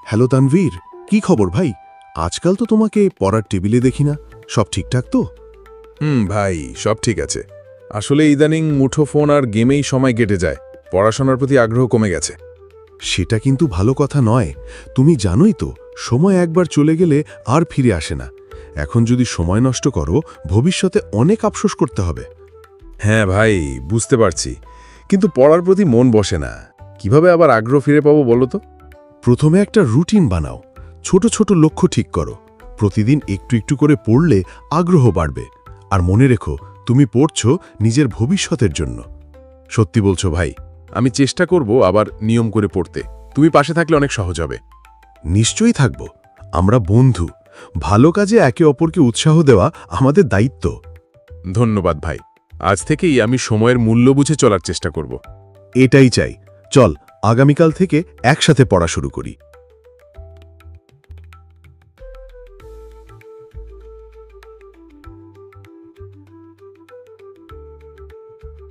Hello Tanvir, কি খবর ভাই? আজকাল তো তোমাকে পড়ার টেবিলে দেখি না। সব ঠিকঠাক তো? ভাই সব ঠিক আছে। আসলে ইদানিং মুঠোফোন আর গেমেই সময় কেটে যায়, পড়াশোনার প্রতি আগ্রহ কমে গেছে। সেটা কিন্তু ভালো কথা নয়। তুমি জানোই তো, সময় একবার চলে গেলে আর ফিরে আসে না। এখন যদি সময় নষ্ট করো, ভবিষ্যতে অনেক আফসোস করতে হবে। হ্যাঁ ভাই, বুঝতে পারছি, কিন্তু পড়ার প্রতি মন বসে না। কিভাবে আবার আগ্রহ ফিরে পাবো বলো তো? প্রথমে একটা রুটিন বানাও, ছোট ছোট লক্ষ্য ঠিক করো। প্রতিদিন একটু একটু করে পড়লে আগ্রহ বাড়বে। আর মনে রেখো, তুমি পড়ছো নিজের ভবিষ্যতের জন্য। সত্যি বলছো ভাই, আমি চেষ্টা করব আবার নিয়ম করে পড়তে। তুমি পাশে থাকলে অনেক সহজ হবে। নিশ্চয়ই থাকব। আমরা বন্ধু। ভালো কাজে একে অপরকে উৎসাহ দেওয়া আমাদের দায়িত্ব। ধন্যবাদ ভাই, আজ থেকেই আমি সময়ের মূল্য বুঝে চলার চেষ্টা করব। এটাই চাই। চল, আগামীকাল থেকে একসাথে পড়া শুরু করি।